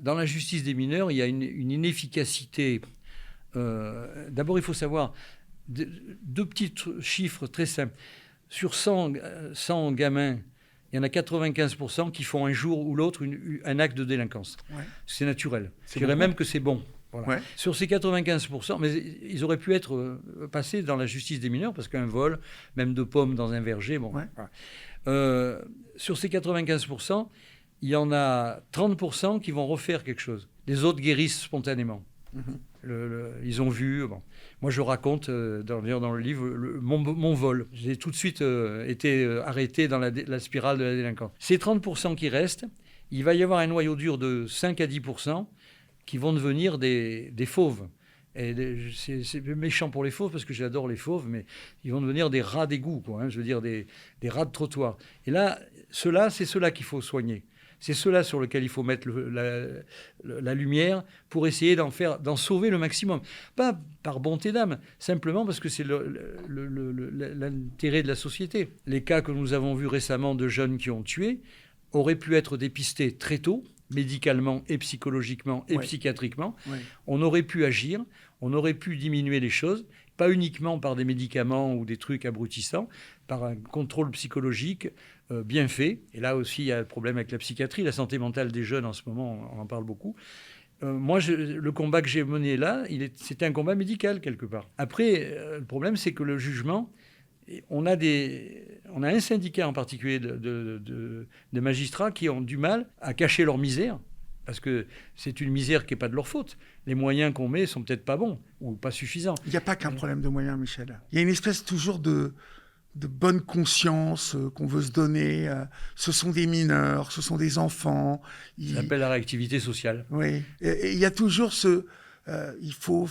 dans la justice des mineurs, il y a une inefficacité. D'abord, il faut savoir deux petits chiffres très simples. Sur 100 gamins, il y en a 95% qui font un jour ou l'autre un acte de délinquance. Ouais. C'est naturel. Je dirais même que c'est bon. Voilà. Ouais. Sur ces 95%, mais ils auraient pu être passés dans la justice des mineurs, parce qu'un vol, même de pommes dans un verger, bon. Ouais. Voilà. Sur ces 95%, il y en a 30% qui vont refaire quelque chose. Les autres guérissent spontanément. Ils ont vu. Bon. Moi, je raconte dans le livre mon vol. J'ai tout de suite été arrêté dans la spirale de la délinquance. Ces 30% qui restent, il va y avoir un noyau dur de 5 à 10% qui vont devenir des fauves. Et c'est méchant pour les fauves, parce que j'adore les fauves, mais ils vont devenir des rats d'égout, quoi, hein, je veux dire des rats de trottoir. Et là, c'est ceux-là qu'il faut soigner. C'est ceux-là sur lesquels il faut mettre la lumière pour essayer d'en sauver le maximum. Pas par bonté d'âme, simplement parce que c'est l'intérêt de la société. Les cas que nous avons vus récemment de jeunes qui ont tué auraient pu être dépistés très tôt, médicalement et psychologiquement et psychiatriquement. Ouais. On aurait pu agir, on aurait pu diminuer les choses, pas uniquement par des médicaments ou des trucs abrutissants, par un contrôle psychologique bien fait. Et là aussi, il y a le problème avec la psychiatrie, la santé mentale des jeunes en ce moment, on en parle beaucoup. Moi, le combat que j'ai mené là, c'était un combat médical quelque part. Après, le problème, c'est que le jugement, on a un syndicat en particulier de magistrats qui ont du mal à cacher leur misère, parce que c'est une misère qui n'est pas de leur faute. Les moyens qu'on met sont peut-être pas bons ou pas suffisants. Il n'y a pas qu'un problème de moyens, Michel. Il y a une espèce toujours de bonne conscience qu'on veut se donner. Ce sont des mineurs, ce sont des enfants. Ça s'appelle la réactivité sociale. Oui. Et il y a toujours il faut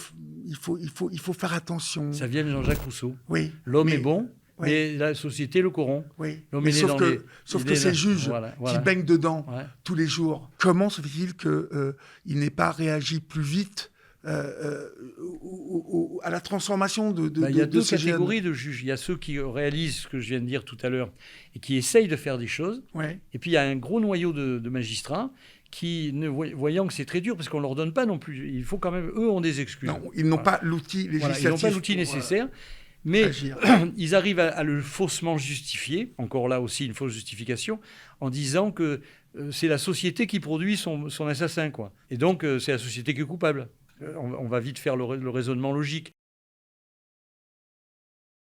faire attention. Ça vient de Jean-Jacques Rousseau. Oui. L'homme est bon, mais la société le corrompt. Oui. Mais sauf que ces juges qui baignent dedans tous les jours, comment se fait-il qu'il n'ait pas réagi plus vite à la transformation de il y a deux catégories de juges. Il y a ceux qui réalisent ce que je viens de dire tout à l'heure et qui essayent de faire des choses. Ouais. Et puis il y a un gros noyau de magistrats qui, voyant que c'est très dur, parce qu'on ne leur donne pas non plus, il faut quand même, eux ont des excuses. Non, ils n'ont pas l'outil législatif. Ils n'ont pas l'outil nécessaire. Mais ils arrivent à le faussement justifier, encore là aussi une fausse justification, en disant que c'est la société qui produit son assassin, quoi. Et donc c'est la société qui est coupable. On va vite faire le raisonnement logique.